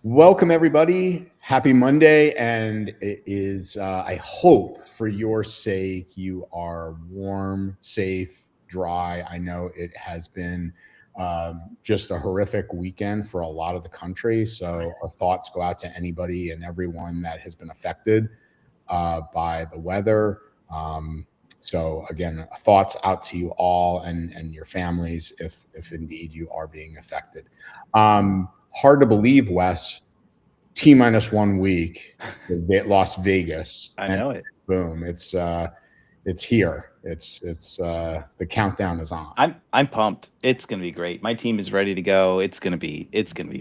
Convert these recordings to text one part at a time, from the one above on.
Welcome, everybody. Happy Monday. And it is, I hope for your sake, you are warm, safe, dry. I know it has been just a horrific weekend for a lot of the country. So our thoughts go out to anybody and everyone that has been affected by the weather. So again, thoughts out to you all and your families if indeed you are being affected. Hard to believe, Wes. T minus 1 week, Las Vegas, I and know it. boom, it's here. It's the countdown is on. I'm pumped. It's gonna be great. My team is ready to go. It's gonna be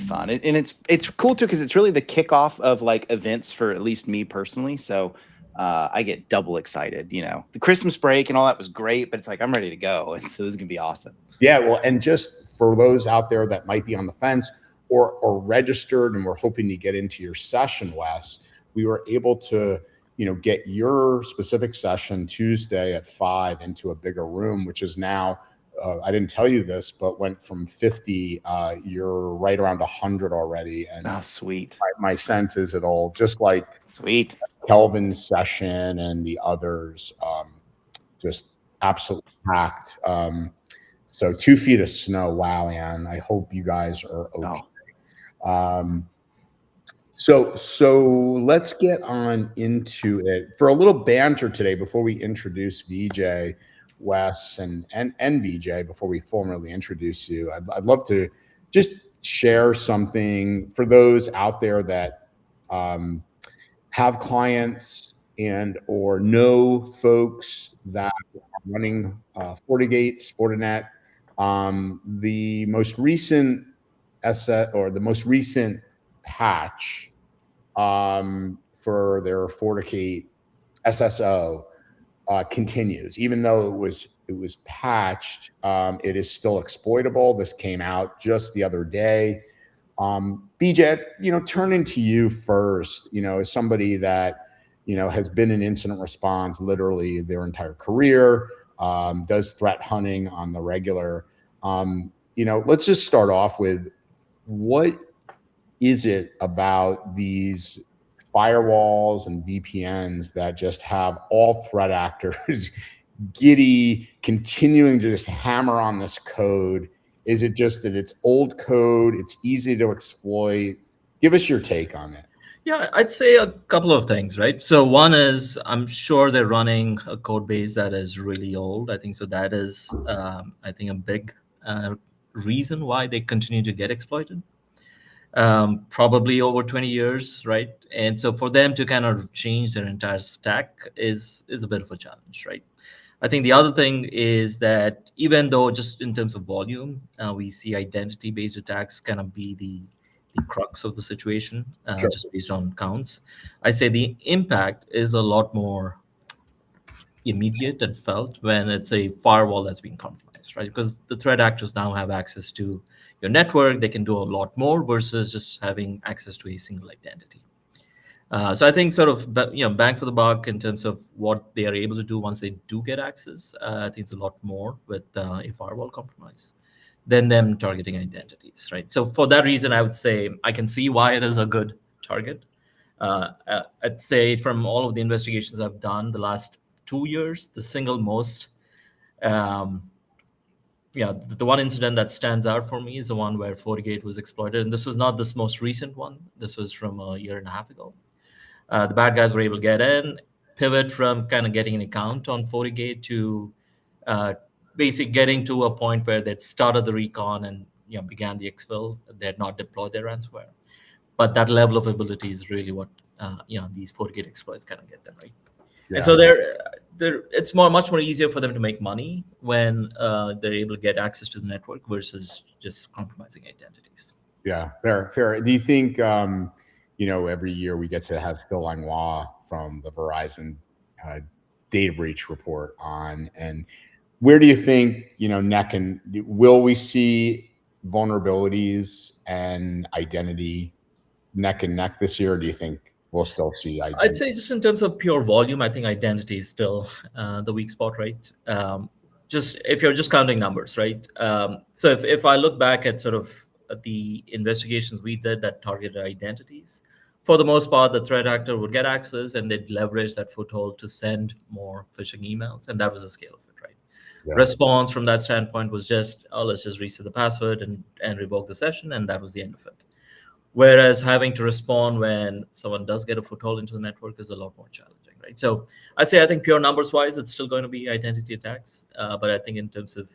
fun, and it's cool too because it's really the kickoff of like events for at least me personally. So I get double excited. The Christmas break and all that was great, but it's like I'm ready to go, and so this is gonna be awesome. Yeah, well, and just for those out there that might be on the fence or registered and we're hoping to get into your session, Wes, we were able to, get your specific session Tuesday at 5 into a bigger room, which is now, I didn't tell you this, but went from 50, you're right around 100 already. And Oh, sweet, my sense is it'll just like sweet. Kelvin's session and the others, just absolutely packed. So 2 feet of snow. Wow, man. I hope you guys are okay. Oh, So let's get on into it for a little banter today before we introduce VJ, Wes, and VJ before we formally introduce you. I'd love to just share something for those out there that have clients and or know folks that are running FortiGates, Fortinet. The most recent asset or the most recent patch for their FortiGate SSO continues, even though it was patched. It is still exploitable. This came out just the other day. BJ, turning to you first, as somebody that, has been in incident response literally their entire career, does threat hunting on the regular. Let's just start off with what is it about these firewalls and VPNs that just have all threat actors giddy, continuing to just hammer on this code? Is it just that it's old code, it's easy to exploit? Give us your take on it. Yeah, I'd say a couple of things, right? So one is I'm sure they're running a code base that is really old. I think so. That is, I think, a big reason why they continue to get exploited. Probably over 20 years, right? And so for them to kind of change their entire stack is a bit of a challenge, right? I think the other thing is that even though just in terms of volume, we see identity-based attacks kind of be the crux of the situation, Sure. just based on counts. I'd say the impact is a lot more immediate and felt when it's a firewall that's being compromised, right? Because the threat actors now have access to your network. They can do a lot more versus just having access to a single identity. So I think sort of bang for the buck in terms of what they are able to do once they do get access. I think it's a lot more with a firewall compromise than them targeting identities, right? So for that reason, I would say I can see why it is a good target. I'd say from all of the investigations I've done the last 2 years, the single most, the one incident that stands out for me is the one where FortiGate was exploited. And this was not this most recent one. This was from a year and a half ago. The bad guys were able to get in, pivot from kind of getting an account on FortiGate to basically getting to a point where they'd started the recon and began the exfil. They had not deployed their ransomware, but that level of ability is really what these FortiGate exploits kind of get them, right? Yeah. And so it's much more easier for them to make money when they're able to get access to the network versus just compromising identities. Yeah, fair. Do you think, every year we get to have Phil Langlois from the Verizon data breach report on, and where do you think, will we see vulnerabilities and identity neck and neck this year? Or do you think we'll still see identity? I'd say just in terms of pure volume, I think identity is still the weak spot, right? Just if you're just counting numbers, right? So if I look back at sort of the investigations we did that targeted identities, for the most part, the threat actor would get access and they'd leverage that foothold to send more phishing emails. And that was the scale of it, right? Yeah. Response from that standpoint was just, oh, let's just reset the password and revoke the session. And that was the end of it. Whereas having to respond when someone does get a foothold into the network is a lot more challenging, right? So I think pure numbers wise, it's still going to be identity attacks. But I think in terms of,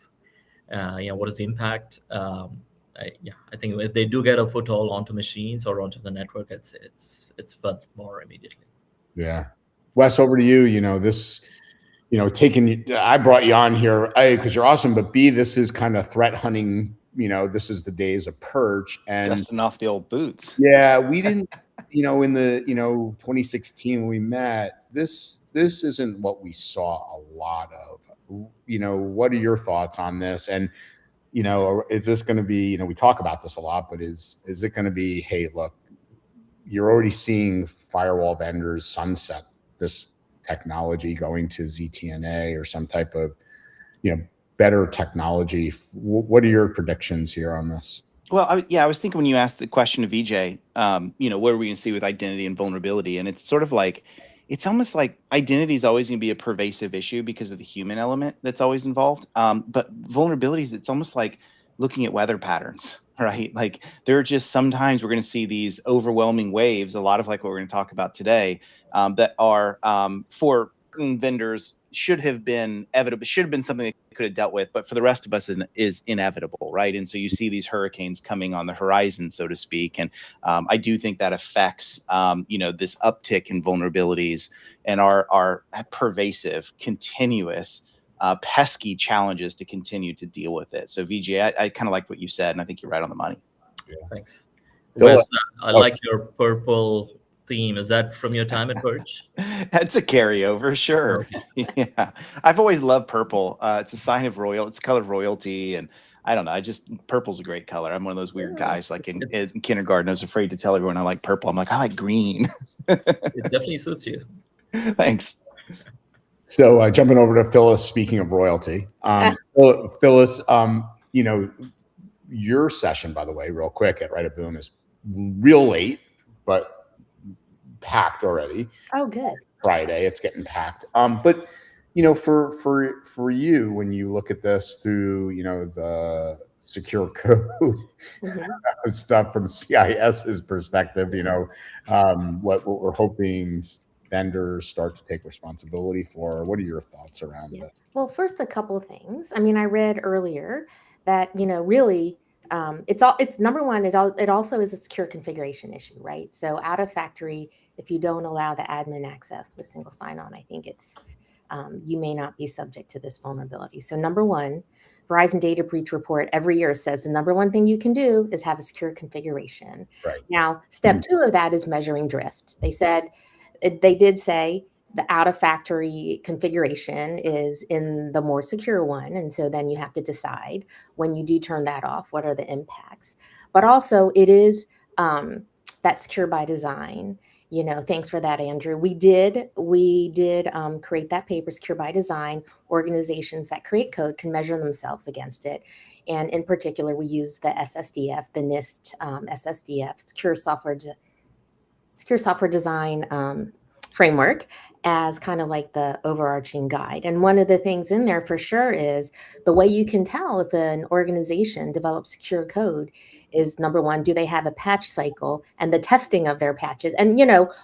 what is the impact? I think if they do get a foothold onto machines or onto the network, it's felt more immediately. Yeah. Wes, over to you. I brought you on here, A, because you're awesome, but B, this is kind of threat hunting. This is the days of purge. And Dusting off the old boots. yeah, we didn't, in the, 2016 when we met, this isn't what we saw a lot of. What are your thoughts on this? And, is this going to be, we talk about this a lot, but is it going to be, hey, look, you're already seeing firewall vendors sunset this technology, going to ZTNA or some type of, better technology. What are your predictions here on this? Well, I was thinking when you asked the question of VJ, what are we going to see with identity and vulnerability? And it's sort of like, it's almost like identity is always going to be a pervasive issue because of the human element that's always involved. But vulnerabilities, it's almost like looking at weather patterns, right? Like there are just sometimes we're going to see these overwhelming waves, a lot of like what we're going to talk about today, that are for vendors should have been something they could have dealt with, but for the rest of us is inevitable, right? And so you see these hurricanes coming on the horizon, so to speak. And I do think that affects, this uptick in vulnerabilities and our pervasive, continuous, pesky challenges to continue to deal with it. So VJ, I kind of like what you said, and I think you're right on the money. Yeah. Thanks. Wes, I like your purple theme. Is that from your time at Purge? That's a carryover, sure. Yeah, I've always loved purple. It's a sign of it's a color of royalty, and I don't know. Purple's a great color. I'm one of those weird guys. Like in kindergarten, I was afraid to tell everyone I like purple. I'm like, I like green. It definitely suits you. Thanks. So jumping over to Phyllis, speaking of royalty, Phyllis, your session, by the way, real quick at Write a Boom is real late, but packed already. Oh, good. Friday, it's getting packed. But for you, when you look at this through, the secure code stuff from CIS's perspective, what we're hoping vendors start to take responsibility for. What are your thoughts around it? Well, first, a couple of things. I mean, I read earlier that, really, it's number one, it also is a secure configuration issue, right? So out of factory, if you don't allow the admin access with single sign-on, I think you may not be subject to this vulnerability. So number one, Verizon Data Breach Report every year says the number one thing you can do is have a secure configuration. Right. Now, step two of that is measuring drift. They did say the out of factory configuration is in the more secure one. And so then you have to decide when you do turn that off, what are the impacts? But also it is that secure by design. Thanks for that, Andrew. We did create that paper, Secure by Design. Organizations that create code can measure themselves against it. And in particular, we use the SSDF, the NIST SSDF, Secure Software Design framework, as kind of like the overarching guide. And one of the things in there for sure is the way you can tell if an organization develops secure code is, number one, do they have a patch cycle and the testing of their patches and,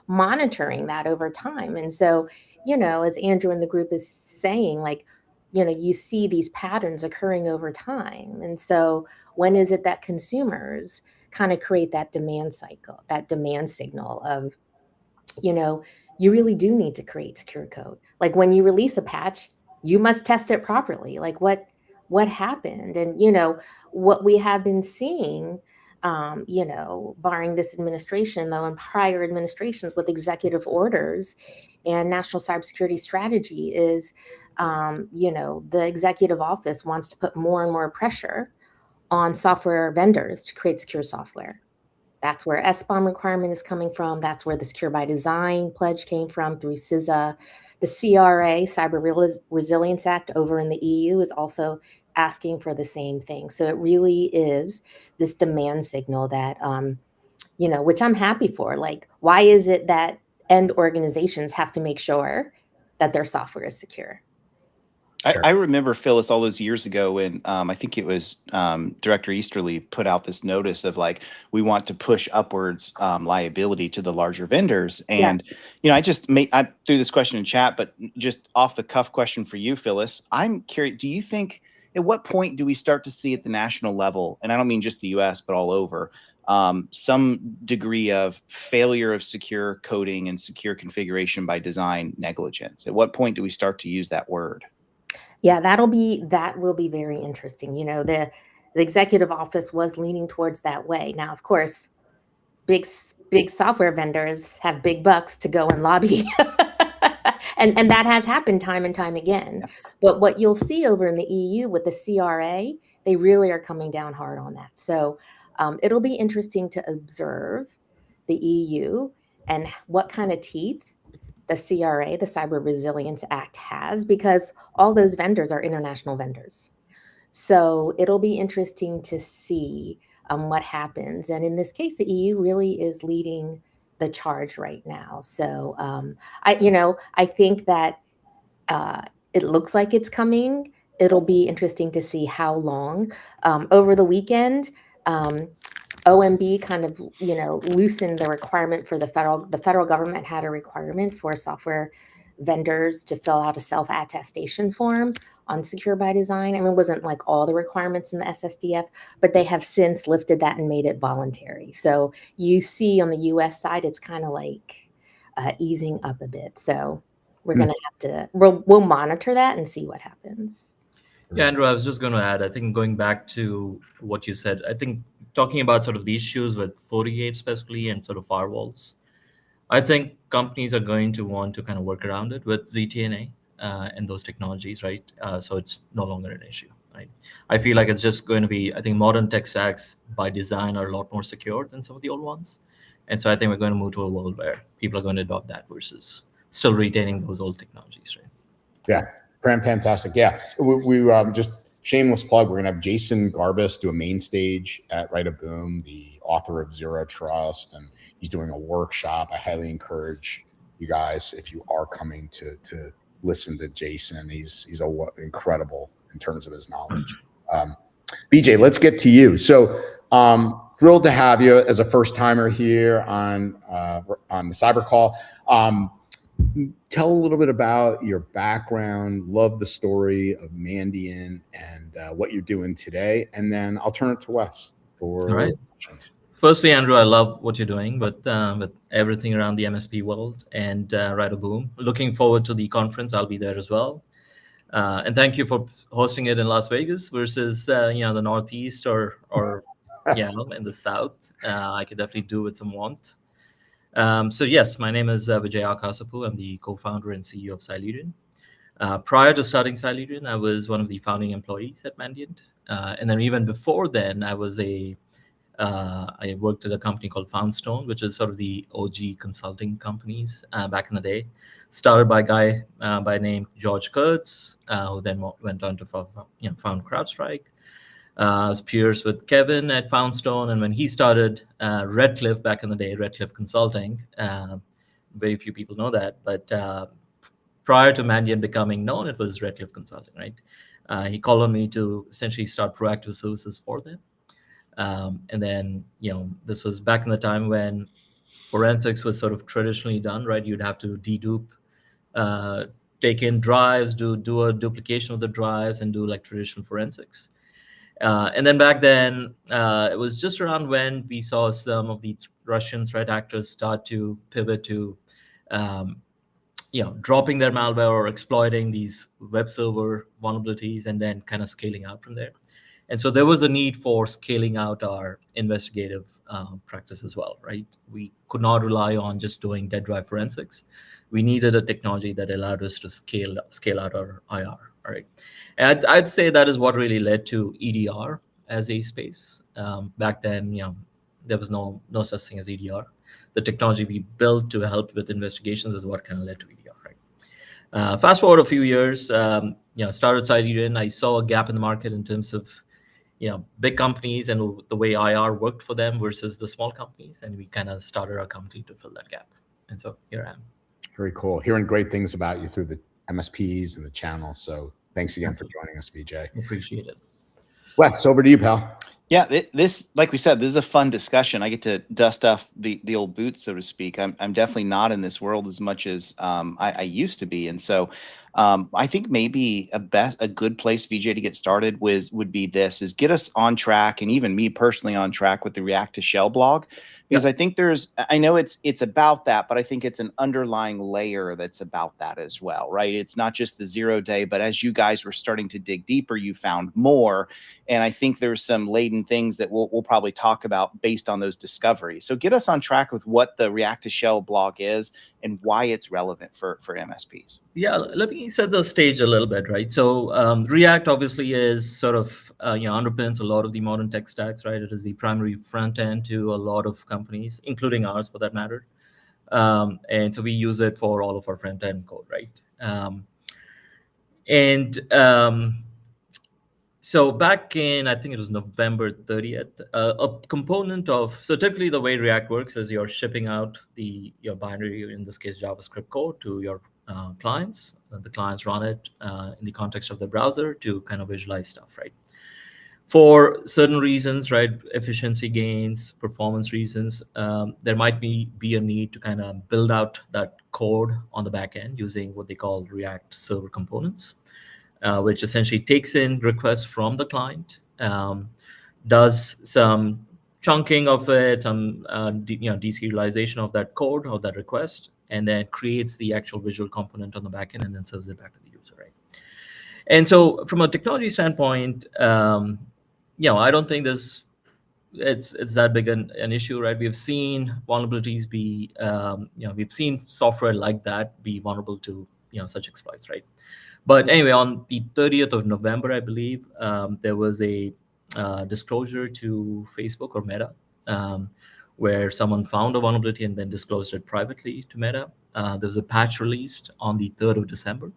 monitoring that over time. And so, as Andrew in the group is saying, like, you see these patterns occurring over time. And so when is it that consumers kind of create that demand cycle, that demand signal of, you really do need to create secure code. Like when you release a patch, you must test it properly. Like what happened? And, what we have been seeing, barring this administration, though, and prior administrations with executive orders and national cybersecurity strategy is, the executive office wants to put more and more pressure on software vendors to create secure software. That's where SBOM requirement is coming from. That's where the Secure by Design pledge came from through CISA. The CRA, Cyber Resilience Act over in the EU, is also asking for the same thing. So it really is this demand signal that, which I'm happy for. Like, why is it that end organizations have to make sure that their software is secure? I remember, Phyllis, all those years ago when I think it was Director Easterly put out this notice of like, we want to push upwards liability to the larger vendors. And, I threw this question in chat, but just off the cuff question for you, Phyllis, I'm curious, do you think, at what point do we start to see at the national level, and I don't mean just the US, but all over, some degree of failure of secure coding and secure configuration by design negligence? At what point do we start to use that word? Yeah, that will be very interesting. The executive office was leaning towards that way. Now, of course, big software vendors have big bucks to go and lobby. and that has happened time and time again. But what you'll see over in the EU with the CRA, they really are coming down hard on that. So it'll be interesting to observe the EU and what kind of teeth the CRA, the Cyber Resilience Act, has, because all those vendors are international vendors. So it'll be interesting to see what happens. And in this case, the EU really is leading the charge right now. So I think that it looks like it's coming. It'll be interesting to see how long. Over the weekend, OMB kind of, loosened the requirement for the federal government had a requirement for software vendors to fill out a self-attestation form on Secure by Design. I mean, it wasn't like all the requirements in the SSDF, but they have since lifted that and made it voluntary. So you see on the US side, it's kind of like easing up a bit. So we're going to have to, we'll monitor that and see what happens. Yeah, Andrew, I was just going to add, I think going back to what you said, I think talking about sort of the issues with FortiGate specifically and sort of firewalls, I think companies are going to want to kind of work around it with ZTNA and those technologies, right? So it's no longer an issue, right? I feel like it's just going to be, I think modern tech stacks by design are a lot more secure than some of the old ones. And so I think we're going to move to a world where people are going to adopt that versus still retaining those old technologies, right? Yeah. Fantastic. Yeah. We just shameless plug. We're going to have Jason Garbus do a main stage at Write a Boom, the author of Zero Trust, and he's doing a workshop. I highly encourage you guys, if you are coming to listen to Jason. He's incredible in terms of his knowledge. BJ, let's get to you. So thrilled to have you as a first timer here on the Cyber Call. Tell a little bit about your background. Love the story of Mandiant and what you're doing today. And then I'll turn it to Wes for questions. Firstly, Andrew, I love what you're doing with everything around the MSP world and Write a Boom. Looking forward to the conference. I'll be there as well. And thank you for hosting it in Las Vegas versus the Northeast or in the South. I could definitely do with some warmth. So yes, my name is Vijay Akasapu. I'm the co-founder and CEO of Cylerian. Prior to starting Cylerian, I was one of the founding employees at Mandiant. And then even before then, I worked at a company called Foundstone, which is sort of the OG consulting companies back in the day. Started by a guy by name George Kurtz, who then went on to found CrowdStrike. I was peers with Kevin at Foundstone, and when he started Redcliffe back in the day, Redcliffe Consulting, very few people know that, but prior to Mandiant becoming known, it was Redcliffe Consulting, right? He called on me to essentially start proactive services for them. And then, this was back in the time when forensics was sort of traditionally done, right? You'd have to dedupe, take in drives, do a duplication of the drives, and do like traditional forensics. And then back then, it was just around when we saw some of the Russian threat actors start to pivot to, dropping their malware or exploiting these web server vulnerabilities and then kind of scaling out from there. And so there was a need for scaling out our investigative practice as well, right? We could not rely on just doing dead drive forensics. We needed a technology that allowed us to scale out our IR, right? And I'd say that is what really led to EDR as a space. Back then, there was no such thing as EDR. The technology we built to help with investigations is what kind of led to EDR, right? Fast forward a few years, started Sidereal, I saw a gap in the market in terms of big companies and the way IR worked for them versus the small companies, and we kind of started our company to fill that gap. And so here I am. Very cool. Hearing great things about you through the MSPs and the channel. So thanks again for joining us, Vijay. Appreciate it. Wes, over to you, pal. Yeah, this, like we said, this is a fun discussion. I get to dust off the old boots, so to speak. I'm definitely not in this world as much as I used to be, and so I think maybe a good place, Vijay, to get started would be this: is get us on track, and even me personally on track with the React to Shell blog, because I think I know it's about that, but I think it's an underlying layer that's about that as well, right? It's not just the 0 day, but as you guys were starting to dig deeper, you found more. And I think there's some latent things that we'll probably talk about based on those discoveries. So get us on track with what the React to Shell blog is and why it's relevant for MSPs. Yeah, let me set the stage a little bit, right? So React obviously is sort of, underpins a lot of the modern tech stacks, right? It is the primary front end to a lot of companies, including ours for that matter. And so we use it for all of our front end code, right? So back in, I think it was November 30th, a component of, so typically the way React works is you're shipping out your binary, in this case, JavaScript code to your clients. The clients run it in the context of the browser to kind of visualize stuff, right? For certain reasons, right, efficiency gains, performance reasons, there might be a need to kind of build out that code on the back end using what they call React server components. Which essentially takes in requests from the client, does some chunking of it, some deserialization of that code or that request, and then creates the actual visual component on the back end and then serves it back to the user, right? And so from a technology standpoint, I don't think it's that big an issue, right? We've seen vulnerabilities be, we've seen software like that be vulnerable to such exploits, right? But anyway, on the 30th of November, I believe, there was a disclosure to Facebook or Meta, where someone found a vulnerability and then disclosed it privately to Meta. There was a patch released on the 3rd of December.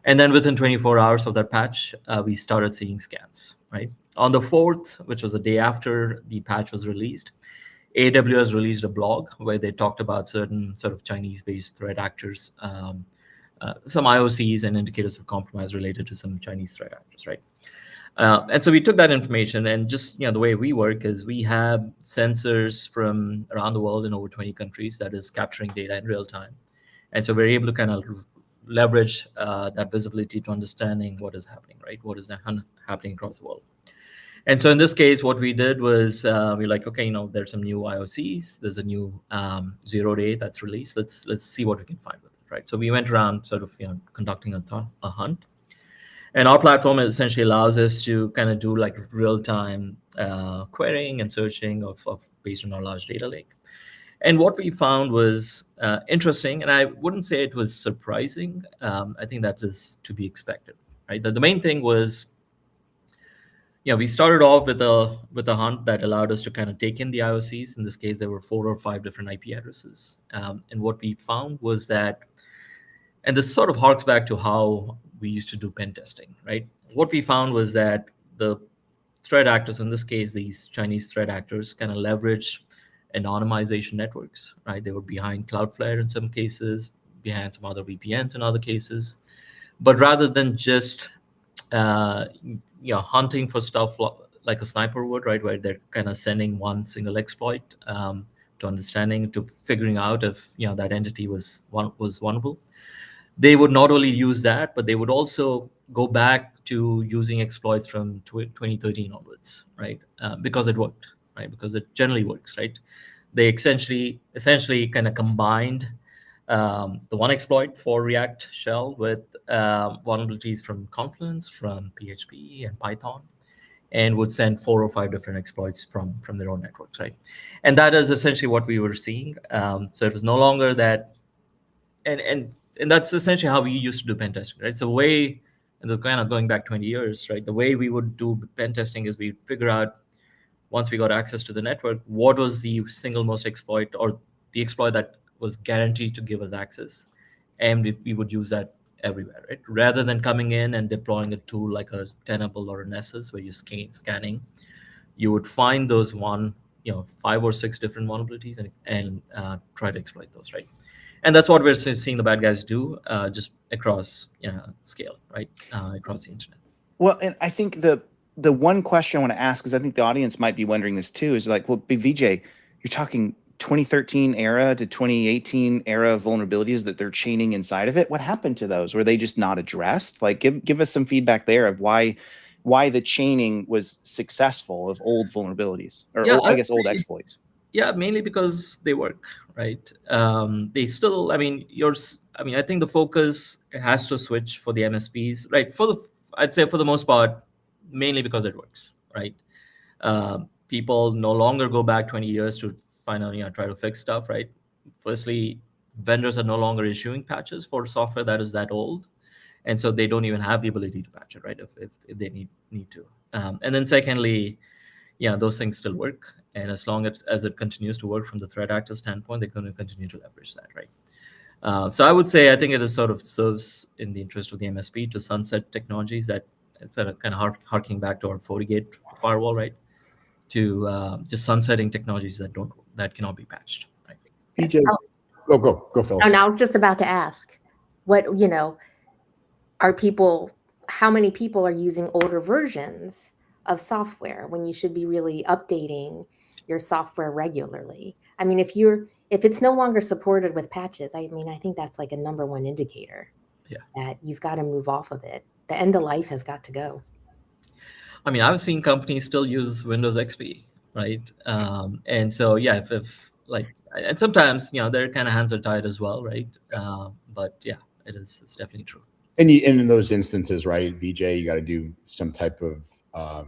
And then within 24 hours of that patch, we started seeing scans, right? On the 4th, which was the day after the patch was released, AWS released a blog where they talked about certain sort of Chinese-based threat actors, some IOCs and indicators of compromise related to some Chinese threat actors, right? And so we took that information, and just the way we work is we have sensors from around the world in over 20 countries that is capturing data in real time. And so we're able to kind of leverage that visibility to understanding what is happening, right? What is happening across the world. And so in this case, what we did was we're like, okay, there's some new IOCs. There's a new 0 day that's released. Let's see what we can find with it, right? So we went around sort of conducting a hunt. And our platform essentially allows us to kind of do like real-time querying and searching of based on our large data lake. And what we found was interesting, and I wouldn't say it was surprising. I think that is to be expected, right? The main thing was, we started off with a hunt that allowed us to kind of take in the IOCs. In this case, there were 4 or 5 different IP addresses. And what we found was that, and this sort of harks back to how we used to do pen testing, right? What we found was that the threat actors, in this case, these Chinese threat actors, kind of leverage anonymization networks, right? They were behind Cloudflare in some cases, behind some other VPNs in other cases. But rather than just hunting for stuff like a sniper would, right, where they're kind of sending one single exploit to understanding, to figuring out if that entity was vulnerable, they would not only use that, but they would also go back to using exploits from 2013 onwards, right? Because it worked, right? Because it generally works, right? They essentially kind of combined the one exploit for React Shell with vulnerabilities from Confluence, from PHP and Python, and would send 4 or 5 different exploits from their own networks, right? And that is essentially what we were seeing. So it was no longer that, and that's essentially how we used to do pen testing, right? So and the kind of going back 20 years, right? The way we would do pen testing is we figure out, once we got access to the network, what was the single most exploit or the exploit that was guaranteed to give us access, and we would use that everywhere, right? Rather than coming in and deploying a tool like a Tenable or a Nessus where you're scanning, you would find those 5 or 6 different vulnerabilities and try to exploit those, right? And that's what we're seeing the bad guys do, just across scale, right? Across the internet. Well, and I think the one question I want to ask, because I think the audience might be wondering this too, is like, well, BVJ, you're talking 2013 era to 2018 era vulnerabilities that they're chaining inside of it. What happened to those? Were they just not addressed? Like, give us some feedback there of why the chaining was successful of old vulnerabilities, or I guess old exploits. Yeah, mainly because they work, right? They still, I think the focus has to switch for the MSPs, right? I'd say for the most part, mainly because it works, right? People no longer go back 20 years to find out, try to fix stuff, right? Firstly, vendors are no longer issuing patches for software that is that old. And so they don't even have the ability to patch it, right? If they need to. And then secondly, those things still work. And as long as it continues to work from the threat actor standpoint, they're going to continue to leverage that, right? So I would say I think it is sort of serves in the interest of the MSP to sunset technologies that it's kind of harking back to our FortiGate firewall, right? To just sunsetting technologies that cannot be patched, right? BJ, go, Phil. And I was just about to ask, how many people are using older versions of software when you should be really updating your software regularly? I mean, if it's no longer supported with patches, I think that's like a number one indicator that you've got to move off of it. The end of life has got to go. I've seen companies still use Windows XP, right? And so, and sometimes, their kind of hands are tied as well, right? But yeah, it's definitely true. And in those instances, right, BJ, you got to do some type of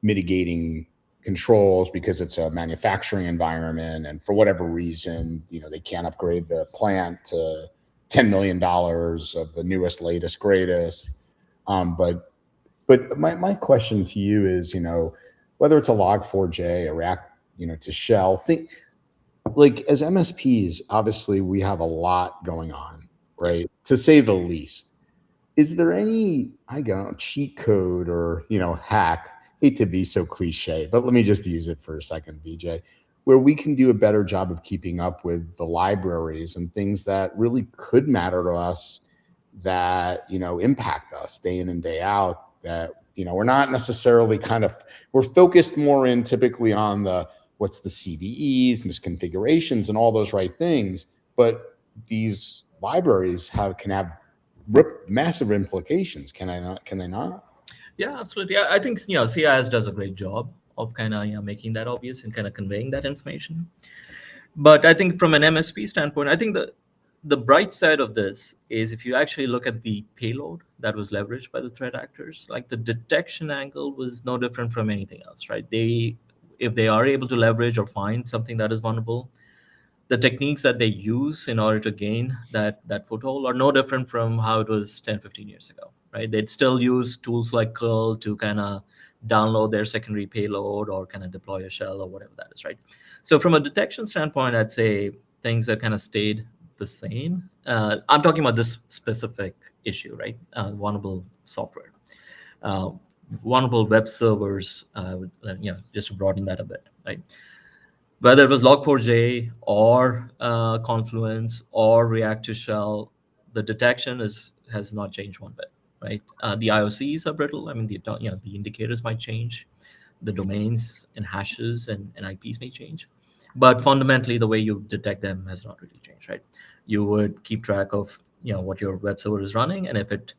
mitigating controls because it's a manufacturing environment, and for whatever reason, they can't upgrade the plant to $10 million of the newest, latest, greatest. But my question to you is, whether it's a Log4j, a Rack, to Shell, like as MSPs, obviously we have a lot going on, right? To say the least. Is there any, cheat code or, hack, hate to be so cliche, but let me just use it for a second, BJ, where we can do a better job of keeping up with the libraries and things that really could matter to us that, impact us day in and day out, that, we're not necessarily we're focused more in typically on what's the CVEs, misconfigurations, and all those right things. But these libraries can have massive implications. Can they not? Yeah, absolutely. I think CIS does a great job of making that obvious and conveying that information. But I think from an MSP standpoint, I think the bright side of this is if you actually look at the payload that was leveraged by the threat actors, like the detection angle was no different from anything else, right? If they are able to leverage or find something that is vulnerable, the techniques that they use in order to gain that foothold are no different from how it was 10, 15 years ago, right? They'd still use tools like curl to download their secondary payload or deploy a shell or whatever that is, right? So from a detection standpoint, I'd say things have stayed the same. I'm talking about this specific issue, right? Vulnerable software, vulnerable web servers, just to broaden that a bit, right? Whether it was Log4j or Confluence or React to Shell, the detection has not changed one bit, right? The IOCs are brittle. The indicators might change, the domains and hashes and IPs may change, but fundamentally the way you detect them has not really changed, right? You would keep track of what your web server is running, and if it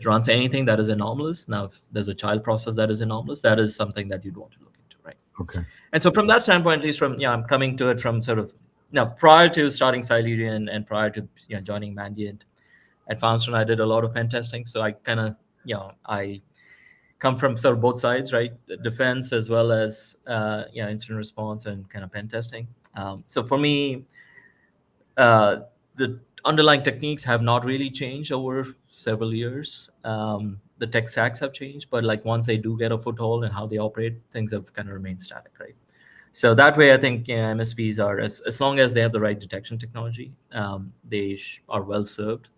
runs anything that is anomalous, now if there's a child process that is anomalous, that is something that you'd want to look into, right? Okay. And so from that standpoint, at least I'm coming to it from prior to starting Cylerian and prior to joining Mandiant at Foundstone, I did a lot of pen testing. So I I come from sort of both sides, right? Defense as well as incident response and pen testing. So for me, the underlying techniques have not really changed over several years. The tech stacks have changed, but once they do get a foothold and how they operate, things have remained static, right? So that way, I think MSPs are, as long as they have the right detection technology, they are well served.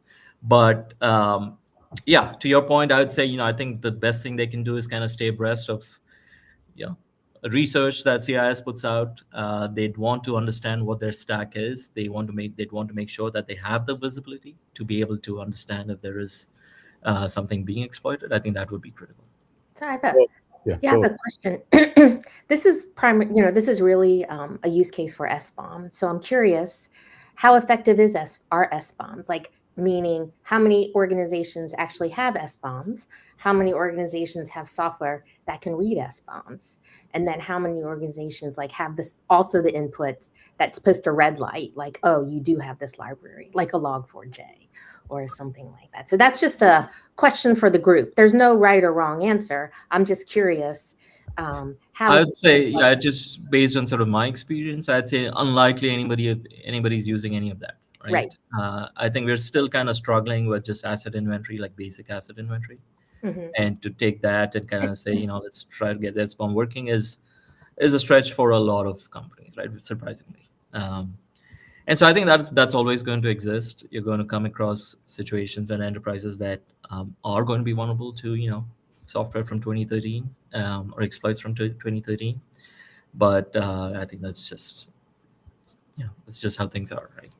But yeah, to your point, I would say, I think the best thing they can do is kind of stay abreast of, you know, research that CIS puts out. They'd want to understand what their stack is. They'd want to make sure that they have the visibility to be able to understand if there is something being exploited. I think that would be critical. So I have a, Yeah, yeah, I have go a question. This is this is really a use case for SBOM. So I'm curious, how effective are SBOMs? Like, meaning how many organizations actually have SBOMs? How many organizations have software that can read SBOMs? And then how many organizations like have this also the inputs that's supposed to red light, like, oh, you do have this library, like a log4j or something like that. So that's just a question for the group. There's no right or wrong answer. I'm just curious how I would say, yeah, just based on sort of my experience, I'd say unlikely anybody's using any of that, right? I think we're still kind of struggling with just asset inventory, like basic asset inventory. Mhm. And to take that and kind of say, let's try to get that SBOM working is a stretch for a lot of companies, right? Surprisingly. And so I think that's always going to exist. You're going to come across situations and enterprises that are going to be vulnerable to, software from 2013 or exploits from 2013. But I think that's just how things are, right?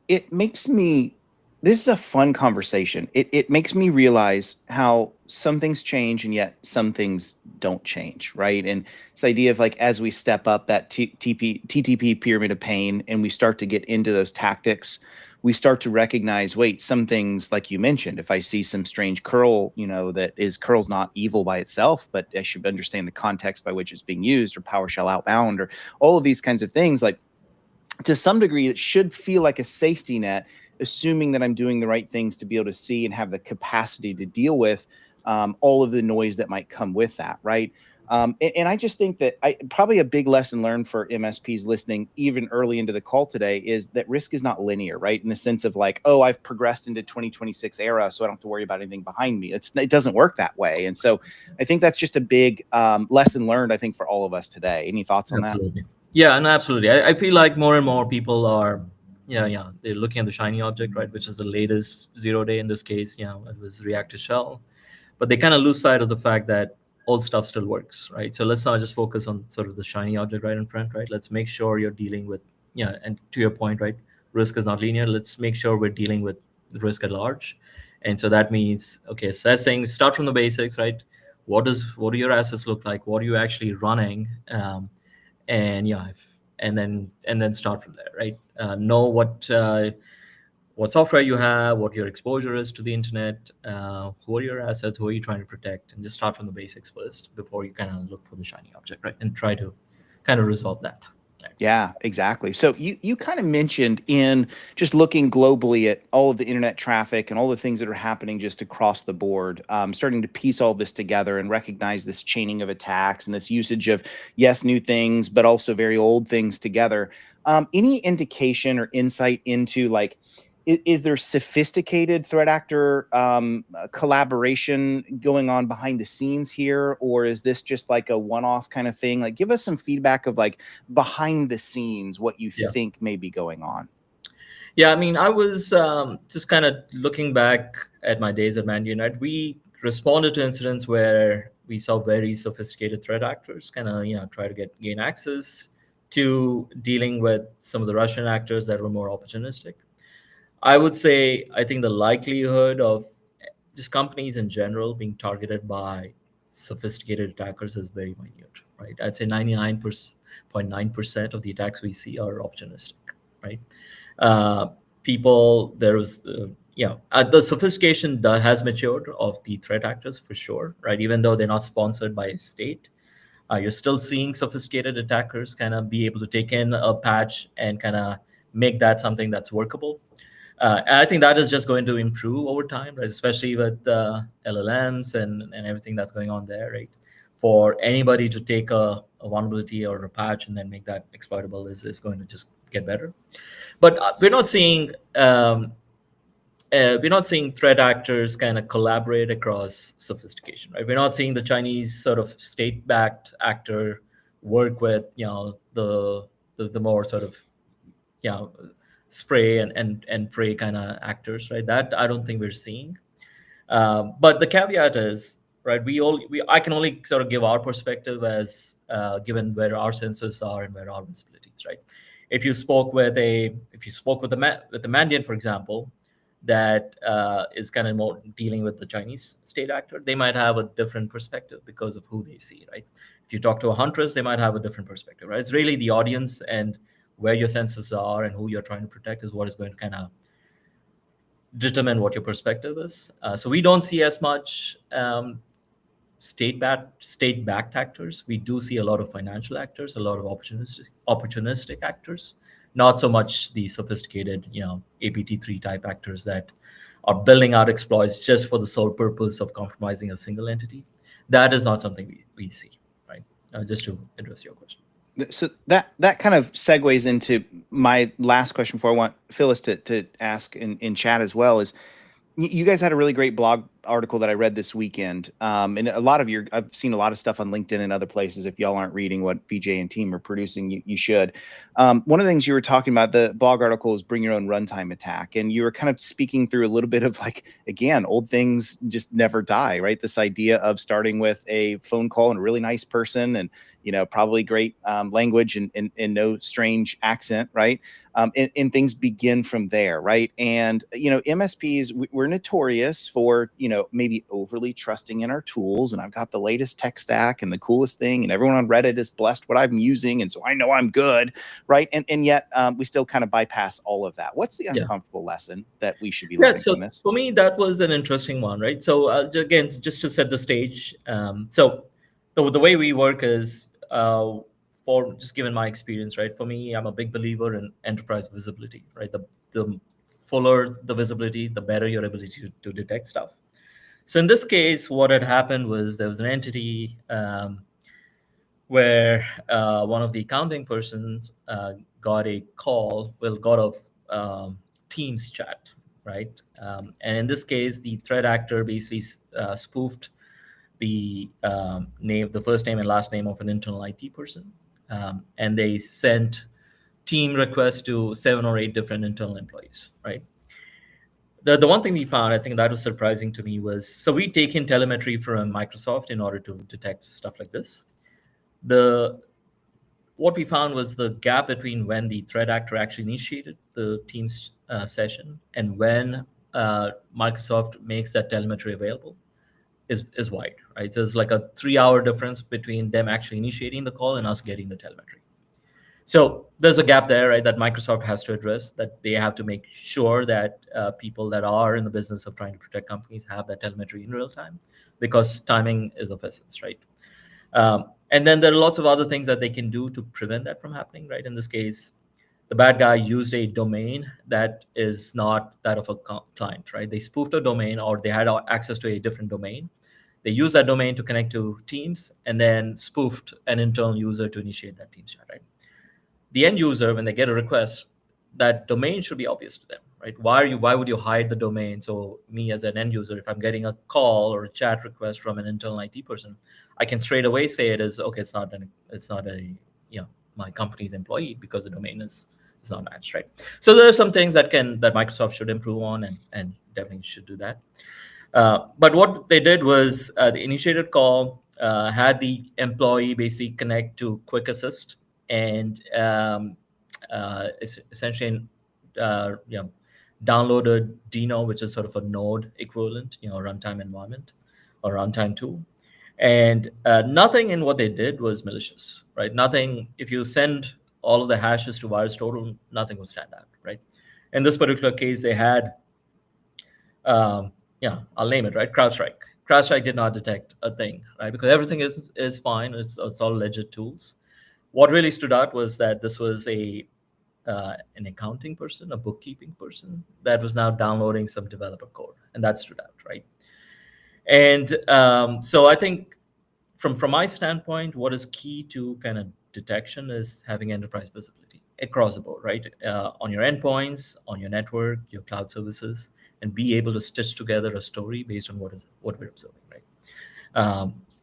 It makes me, this is a fun conversation. It makes me realize how some things change and yet some things don't change, right? And this idea of like, as we step up that TTP pyramid of pain and we start to get into those tactics, we start to recognize, wait, some things, like you mentioned, if I see some strange curl, curl's not evil by itself, but I should understand the context by which it's being used, or PowerShell outbound, or all of these kinds of things. Like, to some degree, it should feel like a safety net, assuming that I'm doing the right things to be able to see and have the capacity to deal with all of the noise that might come with that, right? And I just think that probably a big lesson learned for MSPs listening, even early into the call today, is that risk is not linear, right? In the sense of like, oh, I've progressed into 2026 era, so I don't have to worry about anything behind me. It doesn't work that way. And so I think that's just a big lesson learned, I think, for all of us today. Any thoughts on that? Yeah, no, absolutely. I feel like more and more people are, they're looking at the shiny object, right, which is the latest 0-day in this case. It was React to Shell, but they kind of lose sight of the fact that old stuff still works, right? So let's not just focus on sort of the shiny object right in front, right? Let's make sure you're dealing with, and to your point, right, risk is not linear. Let's make sure we're dealing with the risk at large. And so that means, okay, assessing, start from the basics, right? What do your assets look like? What are you actually running? And then start from there, right? Know what software you have, what your exposure is to the internet, who are your assets, who are you trying to protect, and just start from the basics first before you kind of look for the shiny object, right? And try to kind of resolve that. Right? Yeah, exactly. So you kind of mentioned in just looking globally at all of the internet traffic and all the things that are happening just across the board, starting to piece all this together and recognize this chaining of attacks and this usage of, yes, new things, but also very old things together. Any indication or insight into like, is there sophisticated threat actor collaboration going on behind the scenes here? Or is this just like a one-off kind of thing? Like, give us some feedback of like behind the scenes, what you think may be going on. Yeah, I mean, I was just kind of looking back at my days at Mandiant. We responded to incidents where we saw very sophisticated threat actors kind of, try to gain access, to dealing with some of the Russian actors that were more opportunistic. I would say, I think the likelihood of just companies in general being targeted by sophisticated attackers is very minute, right? I'd say 99.9% of the attacks we see are opportunistic, right? The sophistication that has matured of the threat actors for sure, right? Even though they're not sponsored by a state, you're still seeing sophisticated attackers kind of be able to take in a patch and kind of make that something that's workable. And I think that is just going to improve over time, right? Especially with LLMs and everything that's going on there, right? For anybody to take a vulnerability or a patch and then make that exploitable is going to just get better. But we're not seeing threat actors kind of collaborate across sophistication, right? We're not seeing the Chinese sort of state-backed actor work with the more sort of spray and pray kind of actors, right? That I don't think we're seeing. But the caveat is, right, I can only sort of give our perspective as given where our sensors are and where our visibilities, right? If you spoke with the Mandiant, for example, that is kind of more dealing with the Chinese state actor, they might have a different perspective because of who they see, right? If you talk to a Huntress, they might have a different perspective, right? It's really the audience and where your sensors are and who you're trying to protect is what is going to kind of determine what your perspective is. So we don't see as much state-backed actors. We do see a lot of financial actors, a lot of opportunistic actors, not so much the sophisticated, APT3 type actors that are building out exploits just for the sole purpose of compromising a single entity. That is not something we see, right? Just to address your question. So that kind of segues into my last question before I want Phyllis to ask in chat as well is, you guys had a really great blog article that I read this weekend. And I've seen a lot of stuff on LinkedIn and other places. If y'all aren't reading what Vijay and team are producing, you should. One of the things you were talking about, the blog article, is bring your own runtime attack. And you were kind of speaking through a little bit of like, again, old things just never die, right? This idea of starting with a phone call and a really nice person and, probably great language and no strange accent, right? And things begin from there, right? And, MSPs, we're notorious for, maybe overly trusting in our tools. And I've got the latest tech stack and the coolest thing, and everyone on Reddit is blessed what I'm using. And so I know I'm good, right? And yet we still kind of bypass all of that. What's the uncomfortable lesson that we should be learning from this? For me, that was an interesting one, right? So again, just to set the stage. So the way we work is, for just given my experience, right? For me, I'm a big believer in enterprise visibility, right? The fuller the visibility, the better your ability to detect stuff. So in this case, what had happened was there was an entity where one of the accounting persons got a call, got a Teams chat, right? And in this case, the threat actor basically spoofed the the first name and last name of an internal IT person. And they sent team requests to 7 or 8 different internal employees, right? The one thing we found, I think that was surprising to me, was, so we take in telemetry from Microsoft in order to detect stuff like this. What we found was the gap between when the threat actor actually initiated the Teams session and when Microsoft makes that telemetry available is wide, right? So there's like a 3-hour difference between them actually initiating the call and us getting the telemetry. So there's a gap there, right, that Microsoft has to address, that they have to make sure that people that are in the business of trying to protect companies have that telemetry in real time, because timing is of essence, right? And then there are lots of other things that they can do to prevent that from happening, right? In this case, the bad guy used a domain that is not that of a client, right? They spoofed a domain, or they had access to a different domain. They used that domain to connect to Teams and then spoofed an internal user to initiate that Teams chat, right? The end user, when they get a request, that domain should be obvious to them, right? Why would you hide the domain? So me as an end user, if I'm getting a call or a chat request from an internal IT person, I can straight away say it is, okay, it's not my company's employee, because the domain is not matched, right? So there are some things that Microsoft should improve on, and definitely should do that. But what they did was they initiated call, had the employee basically connect to Quick Assist, and essentially downloaded Dino, which is sort of a node equivalent, runtime environment or runtime tool. And nothing in what they did was malicious, right? Nothing. If you send all of the hashes to VirusTotal, nothing would stand out, right? In this particular case, they had, I'll name it, right? CrowdStrike. CrowdStrike did not detect a thing, right? Because everything is fine. It's all legit tools. What really stood out was that this was an accounting person, a bookkeeping person, that was now downloading some developer code, and that stood out, right? And so I think from my standpoint, what is key to kind of detection is having enterprise visibility across the board, right? On your endpoints, on your network, your cloud services, and be able to stitch together a story based on what we're observing, right?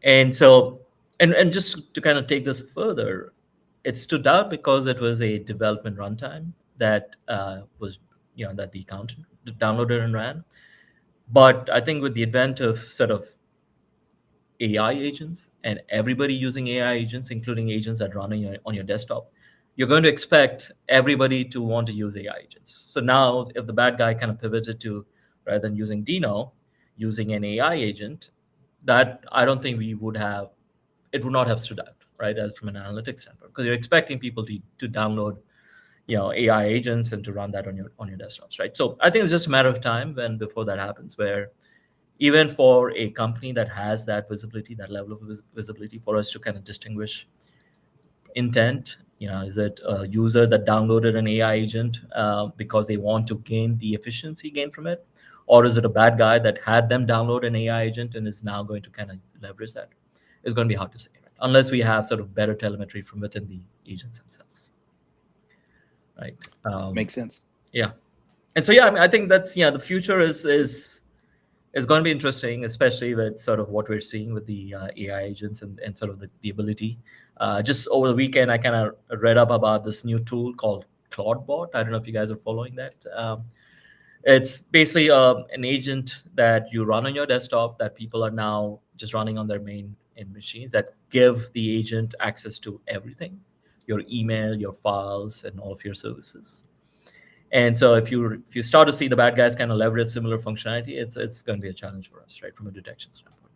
And so, and just to kind of take this further, it stood out because it was a development runtime that was that the accountant downloaded and ran. But I think with the advent of sort of AI agents and everybody using AI agents, including agents that run on your desktop, you're going to expect everybody to want to use AI agents. So now, if the bad guy kind of pivoted to, rather than using Dino, using an AI agent, that I don't think it would not have stood out, right, as from an analytics standpoint, because you're expecting people to download AI agents and to run that on your desktops, right? So I think it's just a matter of time before that happens, where even for a company that has that visibility, that level of visibility, for us to kind of distinguish intent, is it a user that downloaded an AI agent because they want to gain the efficiency gain from it, or is it a bad guy that had them download an AI agent and is now going to kind of leverage that? It's going to be hard to say, right? Unless we have sort of better telemetry from within the agents themselves, right? Makes sense. Yeah, and so I mean, I think that's the future is going to be interesting, especially with sort of what we're seeing with the AI agents and sort of the ability. Just over the weekend, I kind of read up about this new tool called ClaudeBot. I don't know if you guys are following that. It's basically an agent that you run on your desktop that people are now just running on their main machines that give the agent access to everything, your email, your files, and all of your services. And so if you start to see the bad guys kind of leverage similar functionality, it's going to be a challenge for us, right, from a detection standpoint.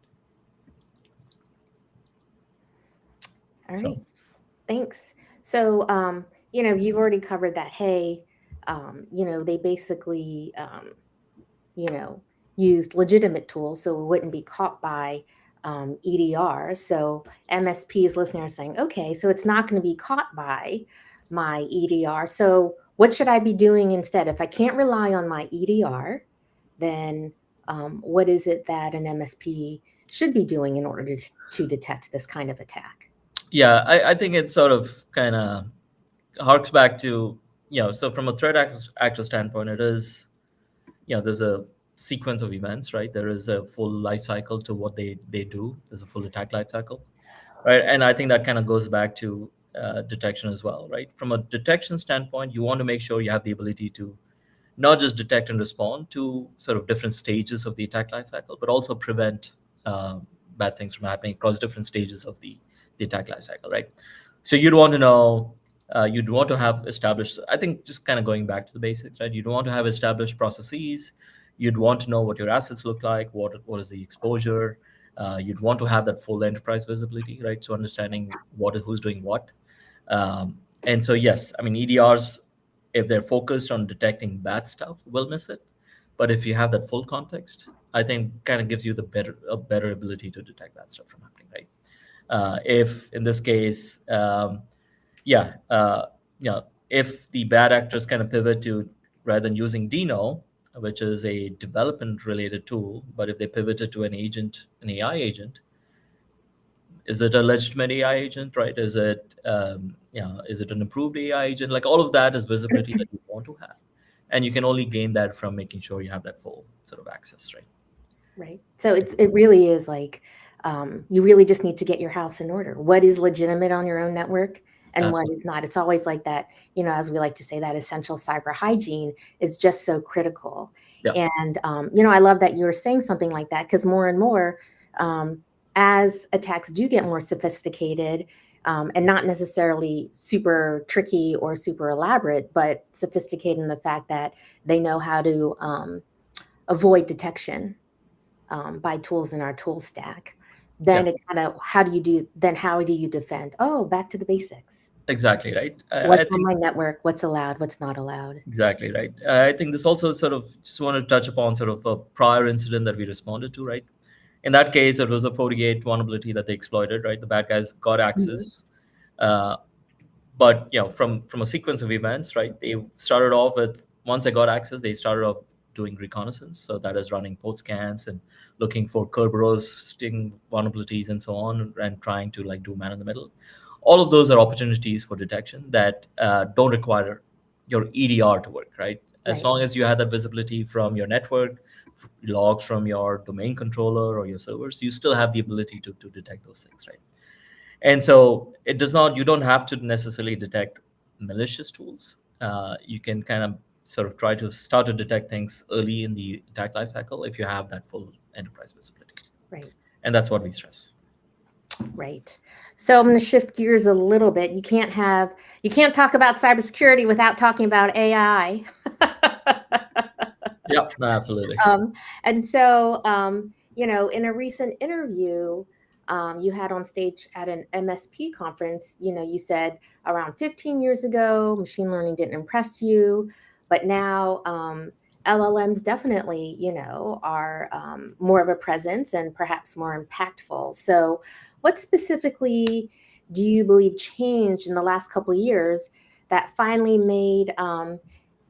All right. Thanks. So, you've already covered that. Hey, they basically, used legitimate tools, so it wouldn't be caught by EDR. So MSPs listening are saying, okay, so it's not going to be caught by my EDR. So what should I be doing instead? If I can't rely on my EDR, then what is it that an MSP should be doing in order to detect this kind of attack? Yeah, I think it sort of kind of harks back to, so from a threat actor standpoint, it is, there's a sequence of events, right? There is a full life cycle to what they do. There's a full attack life cycle, right? And I think that kind of goes back to detection as well, right? From a detection standpoint, you want to make sure you have the ability to not just detect and respond to sort of different stages of the attack life cycle, but also prevent bad things from happening across different stages of the attack life cycle, right? So you'd want to know, you'd want to have established, I think just kind of going back to the basics, right? You'd want to have established processes. You'd want to know what your assets look like, what is the exposure. You'd want to have that full enterprise visibility, right? So understanding who's doing what. And so, yes, I mean, EDRs, if they're focused on detecting bad stuff, will miss it. But if you have that full context, I think kind of gives you a better ability to detect bad stuff from happening, right? If in this case, if the bad actors kind of pivot to, rather than using Dino, which is a development-related tool, but if they pivoted to an AI agent, is it a legitimate AI agent, right? Is it an improved AI agent? Like all of that is visibility that you want to have, and you can only gain that from making sure you have that full sort of access, right? Right. So it really is like you really just need to get your house in order. What is legitimate on your own network and Absolutely. what is not? It's always like that, as we like to say, that essential cyber hygiene is just so critical. Yeah. And, I love that you were saying something like that, because more and more, as attacks do get more sophisticated, and not necessarily super tricky or super elaborate, but sophisticated in the fact that they know how to avoid detection by tools in our tool stack. Then it's kind of, how do you defend? Oh, back to the basics. Exactly, right. What's on my network? What's allowed? What's not allowed? Exactly, right. I think this also sort of just want to touch upon sort of a prior incident that we responded to, right? In that case, it was a FortiGate vulnerability that they exploited, right? The bad guys got access. But from a sequence of events, right? They started off with, once they got access, they started off doing reconnaissance. So that is running port scans and looking for Kerberos, Sting vulnerabilities, and so on, and trying to do man in the middle. All of those are opportunities for detection that don't require your EDR to work, right? As long as you have that visibility from your network, logs from your domain controller or your servers, you still have the ability to detect those things, right? And so you don't have to necessarily detect malicious tools. you can kind of sort of try to start to detect things early in the attack lifecycle if you have that full enterprise visibility. Right. And that's what we stress. Right. So I'm going to shift gears a little bit. You can't talk about cybersecurity without talking about AI. Yeah, no, absolutely. And so, in a recent interview you had on stage at an MSP conference, you said around 15 years ago, machine learning didn't impress you, but now LLMs definitely, are more of a presence and perhaps more impactful. So what specifically do you believe changed in the last couple of years that finally made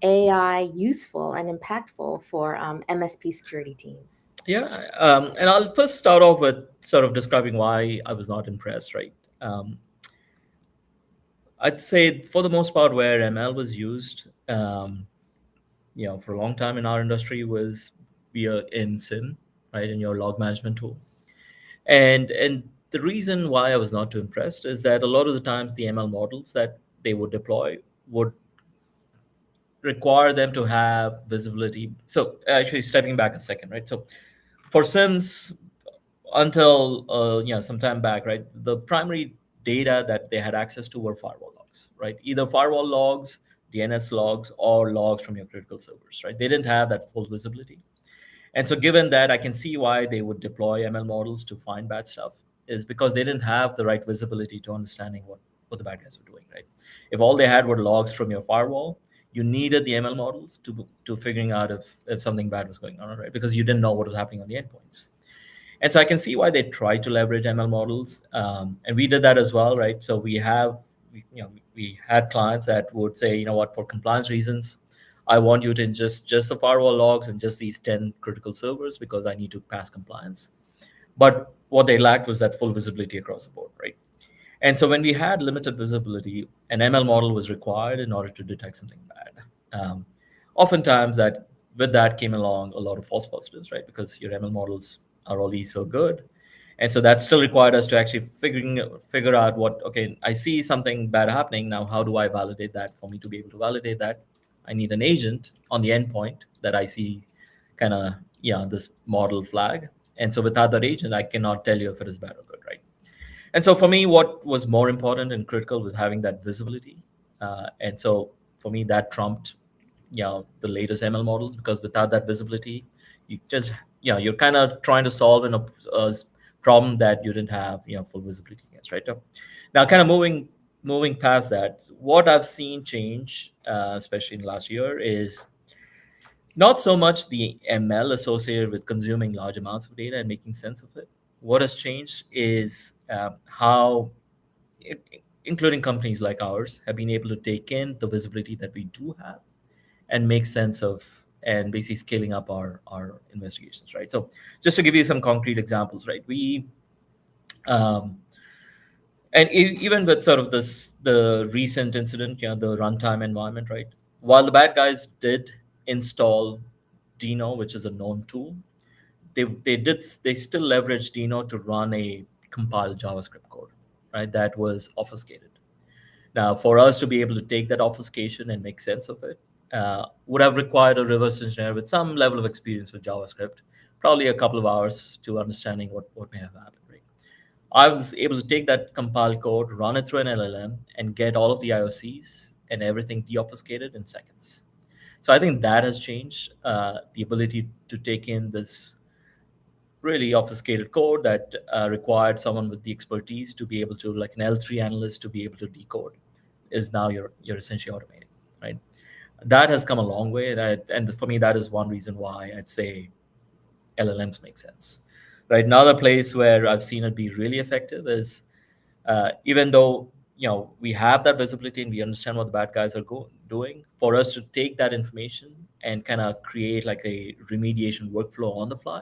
AI useful and impactful for MSP security teams? Yeah, and I'll first start off with sort of describing why I was not impressed, right? I'd say for the most part, where ML was used, for a long time in our industry was via in SIM, right, in your log management tool. And the reason why I was not too impressed is that a lot of the times the ML models that they would deploy would require them to have visibility. So actually stepping back a second, right? So for SIMs, until some time back, right, the primary data that they had access to were firewall logs, right? Either firewall logs, DNS logs, or logs from your critical servers, right? They didn't have that full visibility. And so given that, I can see why they would deploy ML models to find bad stuff, is because they didn't have the right visibility to understanding what the bad guys were doing, right? If all they had were logs from your firewall, you needed the ML models to figuring out if something bad was going on, right? Because you didn't know what was happening on the endpoints. And so I can see why they try to leverage ML models, and we did that as well, right? So we had clients that would say, you know what, for compliance reasons, I want you to ingest just the firewall logs and just these 10 critical servers because I need to pass compliance. But what they lacked was that full visibility across the board, right? And so when we had limited visibility, an ML model was required in order to detect something bad. Oftentimes with that came along a lot of false positives, right? Because your ML models are only so good. And so that still required us to actually figure out okay, I see something bad happening. Now, how do I validate that? For me to be able to validate that, I need an agent on the endpoint that I see kind of, this model flag. And so without that agent, I cannot tell you if it is bad or good, right? And so for me, what was more important and critical was having that visibility. And so for me, that trumped, the latest ML models, because without that visibility, you just, you're kind of trying to solve a problem that you didn't have, full visibility against, right? Now, kind of moving past that, what I've seen change, especially in the last year, is not so much the ML associated with consuming large amounts of data and making sense of it. What has changed is how, including companies like ours, have been able to take in the visibility that we do have and make sense of and basically scaling up our investigations, right? So just to give you some concrete examples, right? We even with sort of the recent incident, the runtime environment, right? While the bad guys did install Dino, which is a known tool, they still leveraged Dino to run a compiled JavaScript code, right? That was obfuscated. Now, for us to be able to take that obfuscation and make sense of it, would have required a reverse engineer with some level of experience with JavaScript, probably a couple of hours to understanding what may have happened, right? I was able to take that compiled code, run it through an LLM, and get all of the IOCs and everything deobfuscated in seconds. So I think that has changed, the ability to take in this really obfuscated code that required someone with the expertise to be able to, like an L3 analyst, to be able to decode, is now you're essentially automating, right? That has come a long way, and for me, that is one reason why I'd say LLMs make sense, right? Another place where I've seen it be really effective is even though we have that visibility and we understand what the bad guys are doing, for us to take that information and kind of create like a remediation workflow on the fly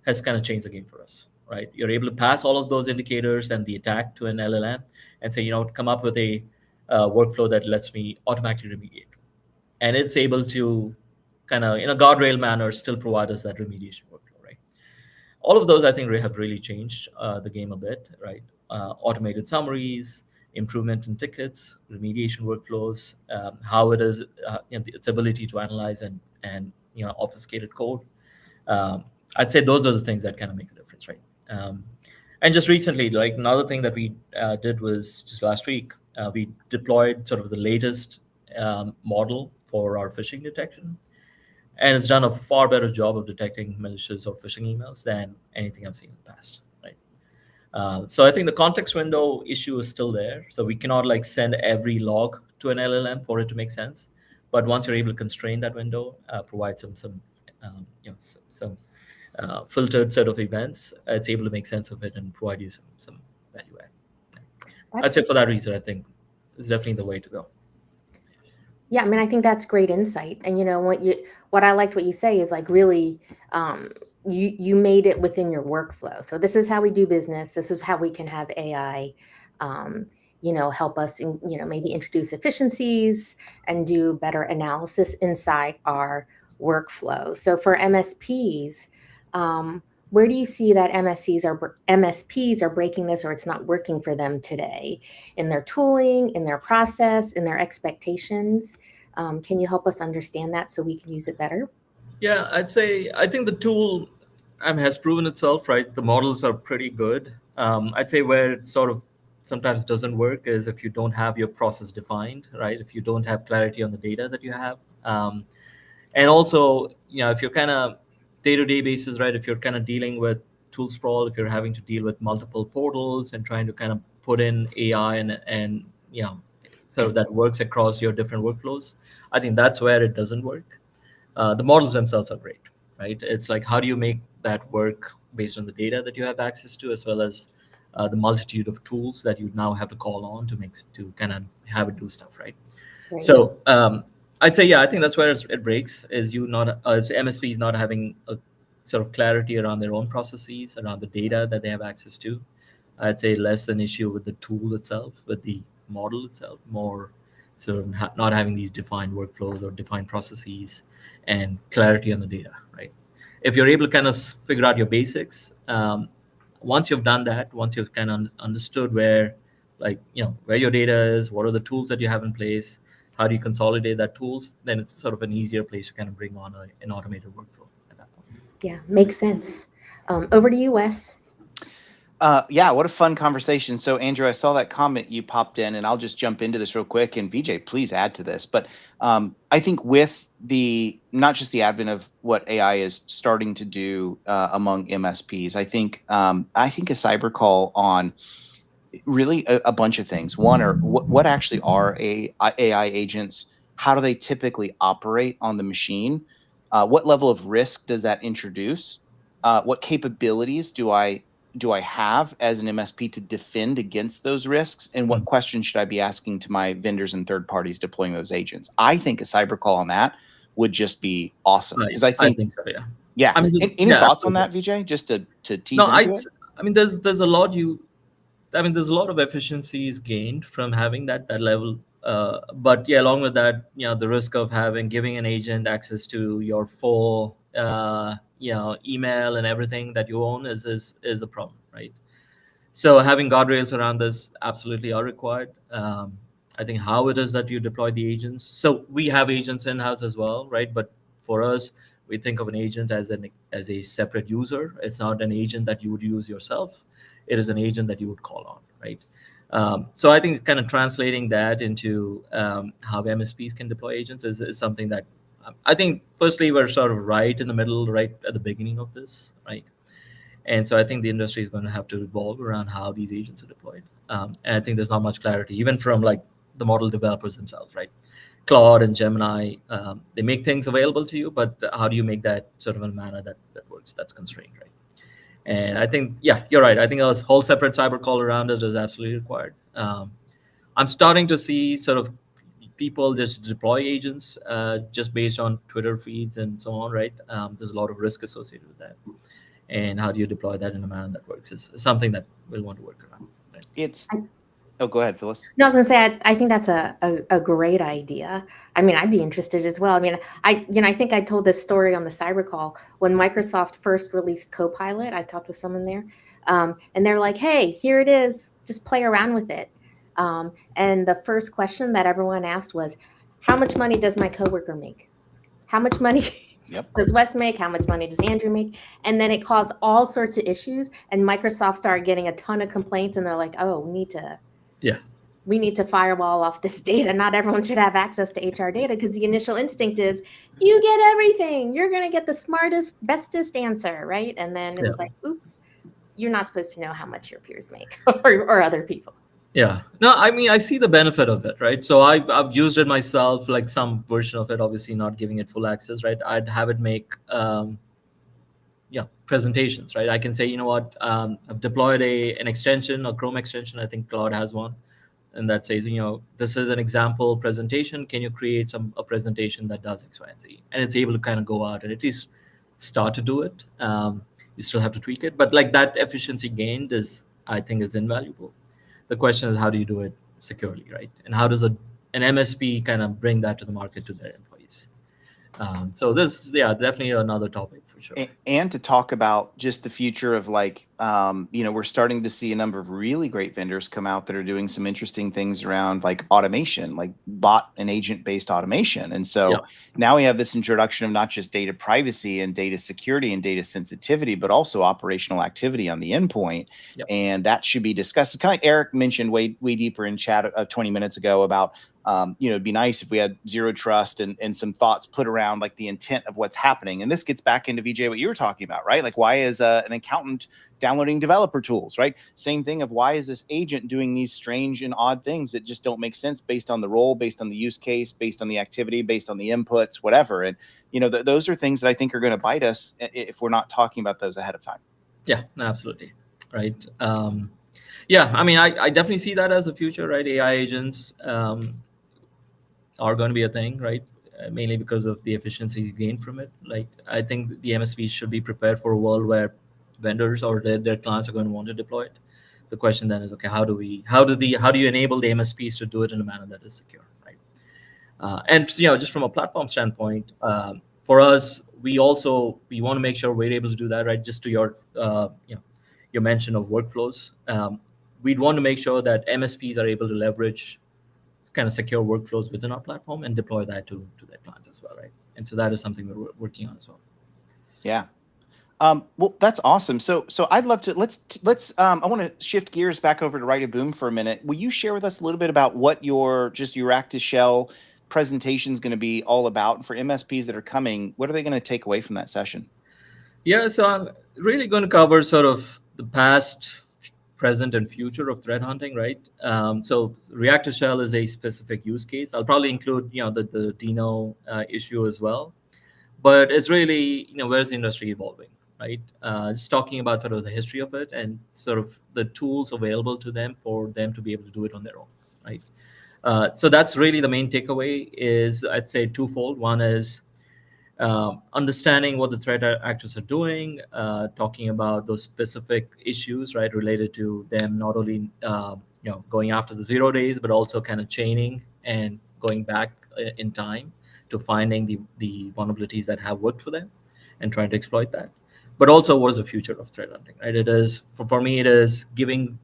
has kind of changed the game for us, right? You're able to pass all of those indicators and the attack to an LLM and say, come up with a workflow that lets me automatically remediate. And it's able to kind of, in a guardrail manner, still provide us that remediation workflow, right? All of those, I think, have really changed the game a bit, right? Automated summaries, improvement in tickets, remediation workflows, how it is, its ability to analyze and obfuscated code. I'd say those are the things that kind of make a difference, right? And just recently, like another thing that we did was just last week, we deployed sort of the latest model for our phishing detection. And it's done a far better job of detecting malicious or phishing emails than anything I've seen in the past, right? So I think the context window issue is still there. So we cannot like send every log to an LLM for it to make sense. But once you're able to constrain that window, provide some filtered set of events, it's able to make sense of it and provide you some value add. I'd say for that reason, I think it's definitely the way to go. Yeah, I mean, I think that's great insight. And what I liked what you say is like really, you made it within your workflow. So this is how we do business. This is how we can have AI, help us, maybe introduce efficiencies and do better analysis inside our workflow. So for MSPs, where do you see that MSPs are breaking this, or it's not working for them today in their tooling, in their process, in their expectations? Can you help us understand that so we can use it better? Yeah, I think the tool has proven itself, right? The models are pretty good. I'd say where it sort of sometimes doesn't work is if you don't have your process defined, right? If you don't have clarity on the data that you have. And also, if you're kind of day-to-day basis, right? If you're kind of dealing with tool sprawl, if you're having to deal with multiple portals and trying to kind of put in AI and so that works across your different workflows, I think that's where it doesn't work. The models themselves are great, right? It's like, how do you make that work based on the data that you have access to, as well as the multitude of tools that you now have to call on to kind of have it do stuff, right? So I'd say, I think that's where it breaks, is MSPs not having a sort of clarity around their own processes, around the data that they have access to. I'd say less an issue with the tool itself, with the model itself, more sort of not having these defined workflows or defined processes and clarity on the data, right? If you're able to kind of figure out your basics, once you've done that, once you've kind of understood where your data is, what are the tools that you have in place, how do you consolidate that tools, then it's sort of an easier place to kind of bring on an automated workflow at that point. Yeah, makes sense. Over to you, Wes. Yeah, what a fun conversation. So, Andrew, I saw that comment you popped in, and I'll just jump into this real quick. And Vijay, please add to this. But I think with not just the advent of what AI is starting to do among MSPs, I think a cyber call on really a bunch of things. One, are what actually are AI agents? How do they typically operate on the machine? What level of risk does that introduce? What capabilities do I have as an MSP to defend against those risks? And what questions should I be asking to my vendors and third parties deploying those agents? I think a cyber call on that would just be awesome, because I think so. Yeah. Yeah. I mean, any thoughts on that, Vijay? Just to tease into it? I mean, there's a lot there's a lot of efficiencies gained from having that level. But along with that, the risk of giving an agent access to your full email and everything that you own is a problem, right? So having guardrails around this absolutely are required. I think how it is that you deploy the agents. So we have agents in-house as well, right? But for us, we think of an agent as a separate user. It's not an agent that you would use yourself. It is an agent that you would call on, right? So I think kind of translating that into how MSPs can deploy agents is something that I think, firstly, we're sort of right in the middle, right at the beginning of this, right? And so I think the industry is going to have to evolve around how these agents are deployed. And I think there's not much clarity, even from the model developers themselves, right? Claude and Gemini, they make things available to you, but how do you make that sort of a manner that works, that's constrained, right? And I think, you're right. I think a whole separate cyber call around it is absolutely required. I'm starting to see sort of people just deploy agents just based on Twitter feeds and so on, right? There's a lot of risk associated with that. And how do you deploy that in a manner that works is something that we'll want to work around. Right? Oh, go ahead, Phyllis. No, I was going to say, I think that's a great idea. I mean, I'd be interested as well. I mean, I think I told this story on the cyber call when Microsoft first released Copilot. I talked with someone there, and they're like, "Hey, here it is. Just play around with it." And the first question that everyone asked was, how much money does my coworker make? How much money Yep. does Wes make? How much money does Andrew make? And then it caused all sorts of issues. And Microsoft started getting a ton of complaints, and they're like, oh, we need to firewall off this data. Not everyone should have access to HR data, because the initial instinct is you get everything. You're going to get the smartest, bestest answer, right? And then it was like, oops, you're not supposed to know how much your peers make or other people. Yeah. No, I mean, I see the benefit of it, right? So I've used it myself, like some version of it, obviously not giving it full access, right? I'd have it make, presentations, right? I can say, you know what, I've deployed an extension, a Chrome extension. I think Claude has one. And that says, this is an example presentation. Can you create a presentation that does X, Y, and Z? And it's able to kind of go out and at least start to do it. You still have to tweak it, but like that efficiency gained I think is invaluable. The question is, how do you do it securely, right? And how does an MSP kind of bring that to the market to their employees? So this, definitely another topic for sure. And to talk about just the future of like, we're starting to see a number of really great vendors come out that are doing some interesting things around like automation, like bot and agent based automation. And so now we have this introduction of not just data privacy and data security and data sensitivity, but also operational activity on the endpoint. And that should be discussed. Kind of like Eric mentioned way deeper in chat 20 minutes ago about, it'd be nice if we had zero trust and some thoughts put around like the intent of what's happening. And this gets back into VJ, what you were talking about, right? Like, why is an accountant downloading developer tools, right? Same thing of why is this agent doing these strange and odd things that just don't make sense based on the role, based on the use case, based on the activity, based on the inputs, whatever. And, those are things that I think are going to bite us if we're not talking about those ahead of time. Yeah, absolutely. Right. I mean, I definitely see that as a future, right? AI agents, are going to be a thing, right? Mainly because of the efficiencies gained from it. Like, I think the MSPs should be prepared for a world where vendors or their clients are going to want to deploy it. The question then is, okay, how do you enable the MSPs to do it in a manner that is secure, right? And just from a platform standpoint, for us, we want to make sure we're able to do that, right? Just to your mention of workflows, we'd want to make sure that MSPs are able to leverage kind of secure workflows within our platform and deploy that to their clients as well, right? And so that is something we're working on as well. Yeah. Well, that's awesome. So I'd love to let's I want to shift gears back over to Write a Boom for a minute. Will you share with us a little bit about what your Rack to Shell presentation is going to be all about for MSPs that are coming? What are they going to take away from that session? Yeah, so I'm really going to cover sort of the past, present, and future of threat hunting, right? So React to Shell is a specific use case. I'll probably include, the Dino issue as well. But it's really, where's the industry evolving, right? Just talking about sort of the history of it and sort of the tools available to them for them to be able to do it on their own, right? So that's really the main takeaway is, I'd say, twofold. One is understanding what the threat actors are doing, talking about those specific issues, right, related to them not only going after the 0 days, but also kind of chaining and going back in time to finding the vulnerabilities that have worked for them and trying to exploit that. But also, what is the future of threat hunting, right? It is, for me, it is giving